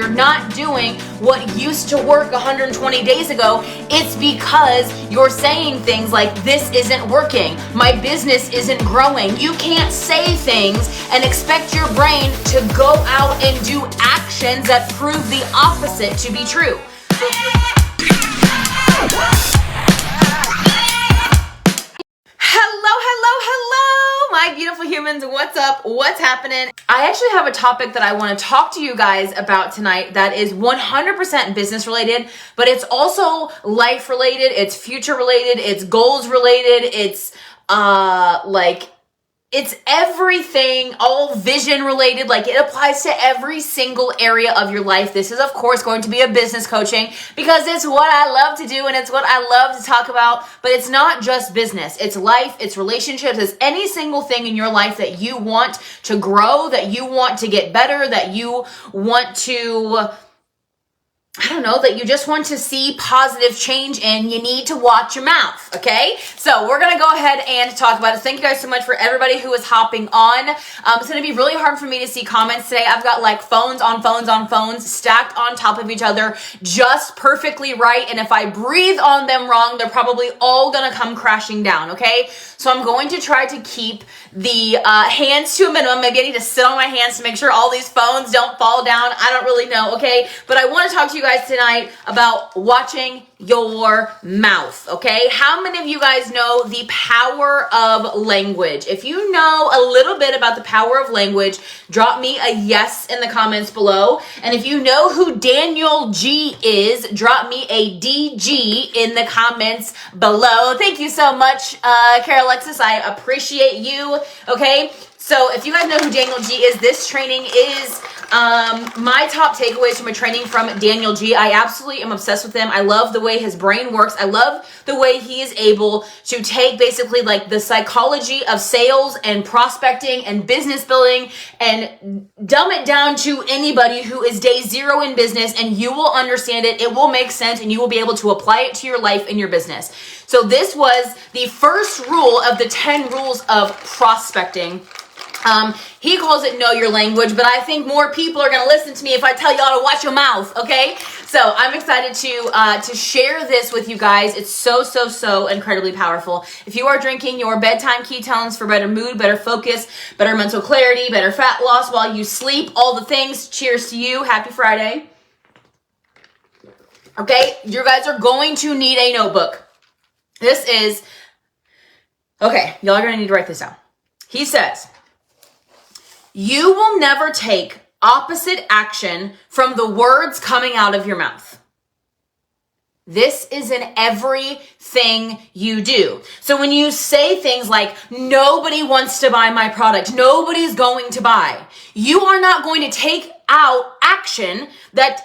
you're not doing what used to work 120 days ago, it's because you're saying things like, this isn't working, my business isn't growing. You can't say things and expect your brain to go out and do actions that prove the opposite to be true. Hello, my beautiful humans. What's up? What's happening? I actually have a topic that I want to talk to you guys about tonight that is 100% business related, but it's also life related, it's future related, it's goals related, it's it's everything, all vision related. Like, it applies to every single area of your life. This is, of course, going to be a business coaching because it's what I love to do and it's what I love to talk about. But it's not just business. It's life, it's relationships, it's any single thing in your life that you want to grow, that you want to get better, that you want to, that you just want to see positive change in. You need to watch your mouth, okay? So we're going to go ahead and talk about it. Thank you guys so much for everybody who is hopping on. It's going to be really hard for me to see comments today. I've got like phones on phones stacked on top of each other, just perfectly right. And if I breathe on them wrong, they're probably all going to come crashing down, okay? So I'm going to try to keep the hands to a minimum. Maybe I need to sit on my hands to make sure all these phones don't fall down. I don't really know, okay? But I want to talk to you guys tonight about watching your mouth, okay? How many of you guys know the power of language? If you know a little bit about the power of language, drop me a yes in the comments below. And if you know who Daniel G is, drop me a DG in the comments below. Thank you so much, Carol Alexis. I appreciate you, okay? So if you guys know who Daniel G is, this training is my top takeaways from a training from Daniel G. I absolutely am obsessed with him. I love the way his brain works. I love the way he is able to take basically like the psychology of sales and prospecting and business building and dumb it down to anybody who is day zero in business, and you will understand it. It will make sense and you will be able to apply it to your life and your business. So this was the first rule of the 10 rules of prospecting. He calls it know your language, but I think more people are going to listen to me if I tell y'all to watch your mouth, okay? So I'm excited to share this with you guys. It's so incredibly powerful. If you are drinking your bedtime ketones for better mood, better focus, better mental clarity, better fat loss while you sleep, all the things, cheers to you. Happy Friday. Okay, you guys are going to need a notebook. This is, okay, y'all are going to need to write this down. He says, you will never take opposite action from the words coming out of your mouth. This is in everything you do. So when you say things like, nobody wants to buy my product, nobody's going to buy, you are not going to take out action that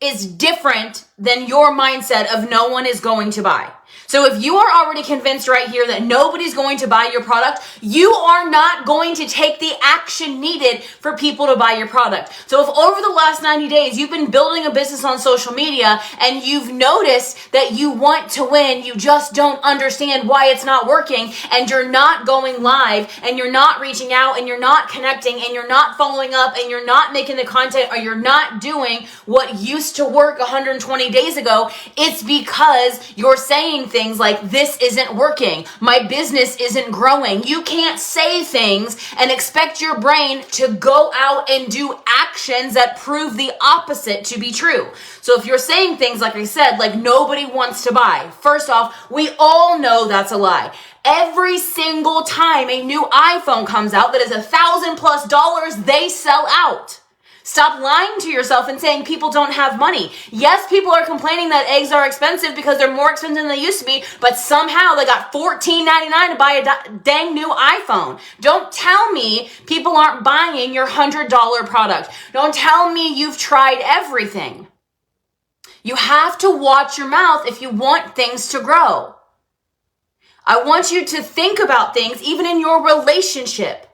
is different than your mindset of no one is going to buy. So if you are already convinced right here that nobody's going to buy your product, you are not going to take the action needed for people to buy your product. So if over the last 90 days, you've been building a business on social media and you've noticed that you want to win, you just don't understand why it's not working, and you're not going live and you're not reaching out and you're not connecting and you're not following up and you're not making the content, or you're not doing what used to work 120 days ago, it's because you're saying things like, this isn't working, my business isn't growing. You can't say things and expect your brain to go out and do actions that prove the opposite to be true. So if you're saying things, like I said, like nobody wants to buy, first off, we all know that's a lie. Every single time a new iPhone comes out that is $1,000+ they sell out. Stop lying to yourself and saying people don't have money. Yes, people are complaining that eggs are expensive because they're more expensive than they used to be, but somehow they got $14.99 to buy a dang new iPhone. Don't tell me people aren't buying your $100 product. Don't tell me you've tried everything. You have to watch your mouth if you want things to grow. I want you to think about things even in your relationship.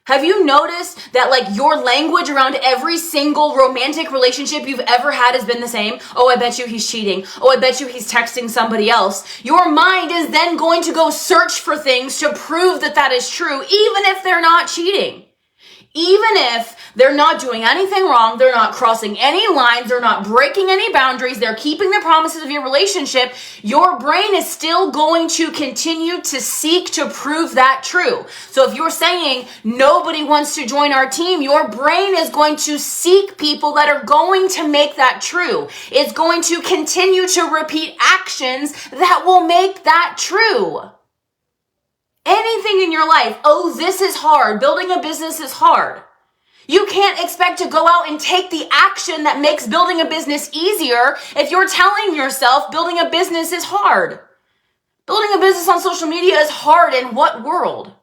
Have you noticed that like your language around every single romantic relationship you've ever had has been the same? Oh, I bet you he's cheating. Oh, I bet you he's texting somebody else. Your mind is then going to go search for things to prove that that is true, even if they're not cheating. Even if they're not doing anything wrong, they're not crossing any lines, they're not breaking any boundaries, they're keeping the promises of your relationship, your brain is still going to continue to seek to prove that true. So if you're saying nobody wants to join our team, your brain is going to seek people that are going to make that true. It's going to continue to repeat actions that will make that true. Anything in your life, oh, this is hard. Building a business is hard. You can't expect to go out and take the action that makes building a business easier if you're telling yourself building a business is hard. Building a business on social media is hard in what world?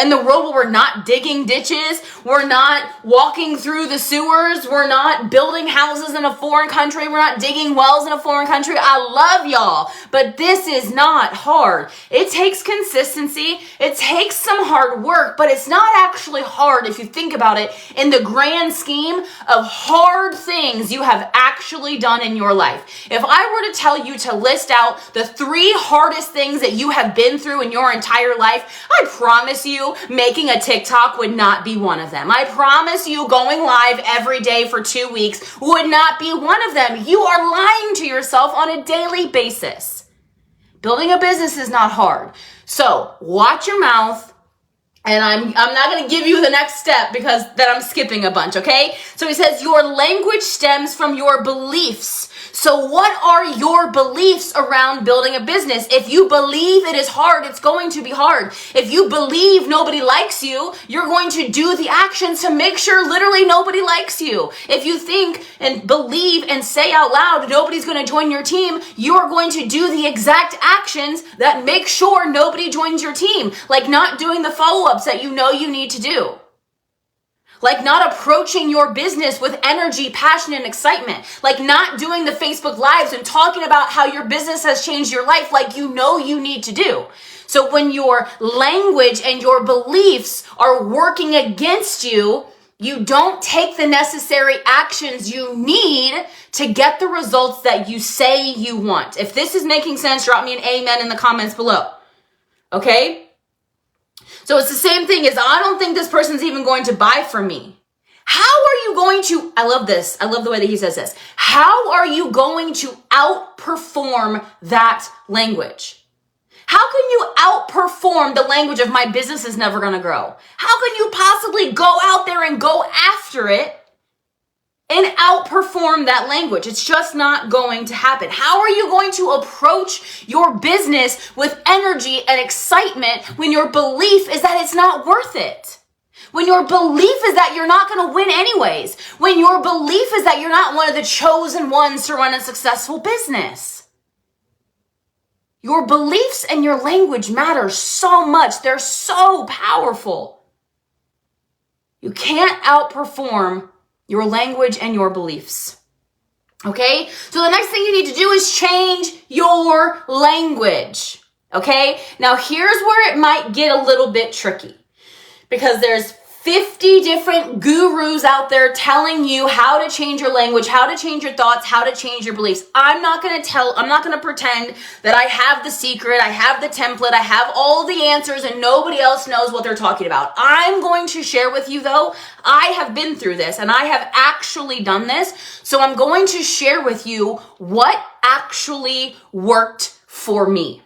In the world where we're not digging ditches, we're not walking through the sewers, we're not building houses in a foreign country, we're not digging wells in a foreign country. I love y'all, but this is not hard. It takes consistency, it takes some hard work, but it's not actually hard if you think about it in the grand scheme of hard things you have actually done in your life. If I were to tell you to list out the 3 hardest things that you have been through in your entire life, I promise you, making a TikTok would not be one of them. I promise you going live every day for 2 weeks would not be one of them. You are lying to yourself on a daily basis. Building a business is not hard. So watch your mouth. And I'm not going to give you the next step because then I'm skipping a bunch, okay? So he says your language stems from your beliefs. So what are your beliefs around building a business? If you believe it is hard, it's going to be hard. If you believe nobody likes you, you're going to do the actions to make sure literally nobody likes you. If you think and believe and say out loud nobody's going to join your team, you're going to do the exact actions that make sure nobody joins your team. Like not doing the follow-ups that you know you need to do. Like not approaching your business with energy, passion, and excitement. Like not doing the Facebook Lives and talking about how your business has changed your life like you know you need to do. So when your language and your beliefs are working against you, you don't take the necessary actions you need to get the results that you say you want. If this is making sense, drop me an amen in the comments below. Okay? So it's the same thing as I don't think this person's even going to buy from me. How are you going to, I love this. I love the way that he says this. How are you going to outperform that language? How can you outperform the language of my business is never going to grow? How can you possibly go out there and go after it and outperform that language? It's just not going to happen. How are you going to approach your business with energy and excitement when your belief is that it's not worth it? When your belief is that you're not going to win anyways? When your belief is that you're not one of the chosen ones to run a successful business? Your beliefs and your language matter so much. They're so powerful. You can't outperform your language and your beliefs. Okay? So the next thing you need to do is change your language. Okay? Now here's where it might get a little bit tricky because there's 50 different gurus out there telling you how to change your language, how to change your thoughts, how to change your beliefs. I'm not going to pretend that I have the secret, I have the template, I have all the answers and nobody else knows what they're talking about. I'm going to share with you though, I have been through this and I have actually done this. So I'm going to share with you what actually worked for me.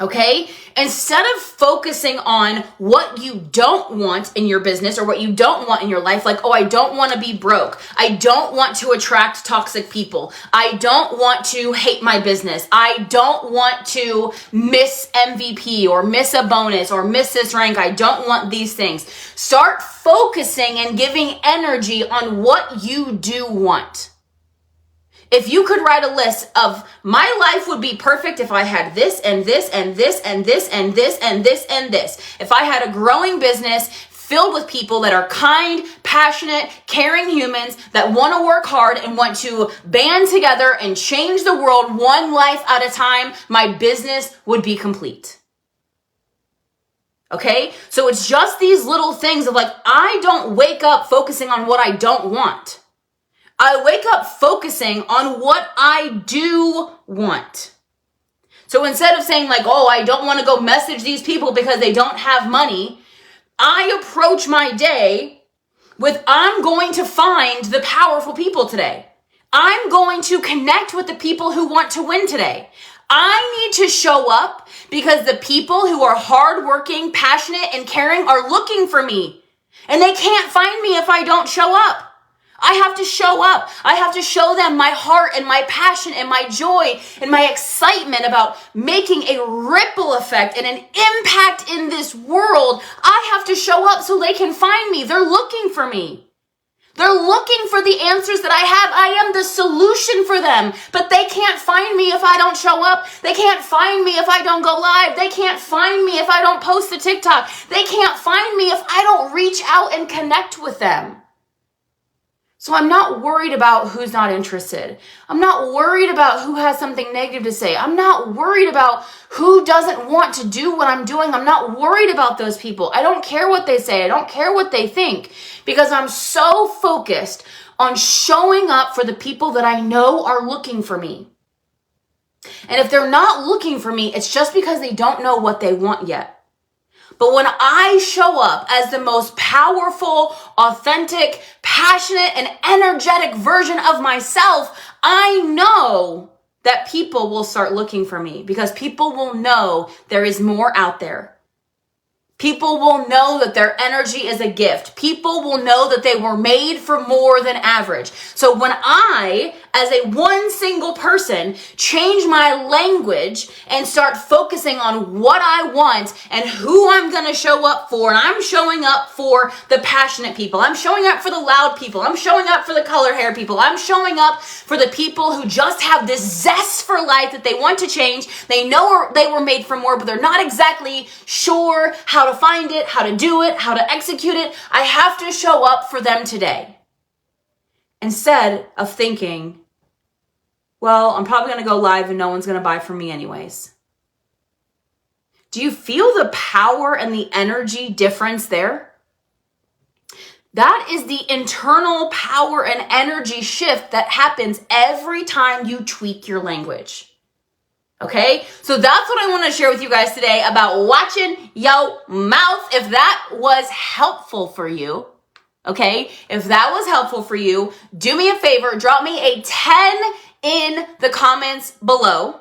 Okay? Instead of focusing on what you don't want in your business or what you don't want in your life, like, oh, I don't want to be broke. I don't want to attract toxic people. I don't want to hate my business. I don't want to miss MVP or miss a bonus or miss this rank. I don't want these things. Start focusing and giving energy on what you do want. If you could write a list of my life would be perfect if I had this and this and this and this and this and this and this. If I had a growing business filled with people that are kind, passionate, caring humans that want to work hard and want to band together and change the world one life at a time, my business would be complete. Okay? So it's just these little things of like, I don't wake up focusing on what I don't want. I wake up focusing on what I do want. So instead of saying like, oh, I don't want to go message these people because they don't have money, I approach my day with, I'm going to find the powerful people today. I'm going to connect with the people who want to win today. I need to show up because the people who are hardworking, passionate, and caring are looking for me. And they can't find me if I don't show up. I have to show up. I have to show them my heart and my passion and my joy and my excitement about making a ripple effect and an impact in this world. I have to show up so they can find me. They're looking for me. They're looking for the answers that I have. I am the solution for them, but they can't find me if I don't show up. They can't find me if I don't go live. They can't find me if I don't post a TikTok. They can't find me if I don't reach out and connect with them. So I'm not worried about who's not interested. I'm not worried about who has something negative to say. I'm not worried about who doesn't want to do what I'm doing. I'm not worried about those people. I don't care what they say. I don't care what they think, because I'm so focused on showing up for the people that I know are looking for me. And if they're not looking for me, it's just because they don't know what they want yet. But when I show up as the most powerful, authentic, passionate, and energetic version of myself, I know that people will start looking for me, because people will know there is more out there. People will know that their energy is a gift. People will know that they were made for more than average. So when I, as a one single person, change my language and start focusing on what I want and who I'm going to show up for, and I'm showing up for the passionate people, I'm showing up for the loud people, I'm showing up for the color hair people, I'm showing up for the people who just have this zest for life that they want to change. They know they were made for more, but they're not exactly sure how to find it, how to do it, how to execute it. I have to show up for them today. Instead of thinking, well, I'm probably going to go live and no one's going to buy from me anyways. Do you feel the power and the energy difference there? That is the internal power and energy shift that happens every time you tweak your language. Okay, so that's what I want to share with you guys today about watching your mouth. If that was helpful for you, okay, if that was helpful for you, do me a favor, drop me a 10 in the comments below.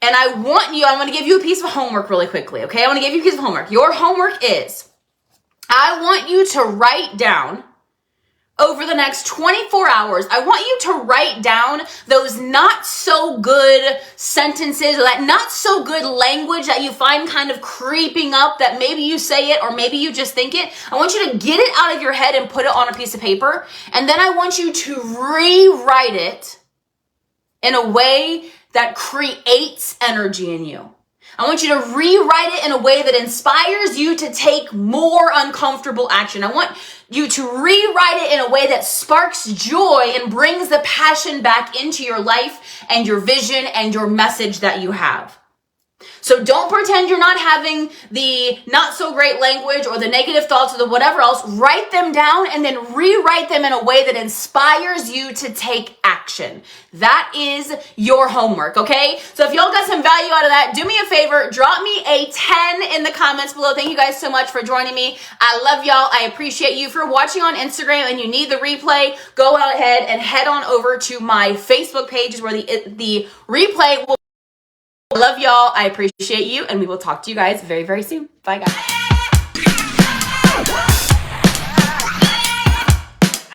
And I'm going to give you a piece of homework really quickly, okay? I want to give you a piece of homework. Your homework is, I want you to write down over the next 24 hours, I want you to write down those not so good sentences, or that not so good language that you find kind of creeping up, that maybe you say it or maybe you just think it. I want you to get it out of your head and put it on a piece of paper. And then I want you to rewrite it in a way that creates energy in you. I want you to rewrite it in a way that inspires you to take more uncomfortable action. I want you to rewrite it in a way that sparks joy and brings the passion back into your life and your vision and your message that you have. So don't pretend you're not having the not so great language or the negative thoughts or the whatever else. Write them down and then rewrite them in a way that inspires you to take action. That is your homework, okay? So if y'all got some value out of that, do me a favor, drop me a 10 in the comments below. Thank you guys so much for joining me. I love y'all. I appreciate you. If you're watching on Instagram and you need the replay, go out ahead and head on over to my Facebook page where the replay will. I love y'all. I appreciate you. And we will talk to you guys very, very soon. Bye, guys.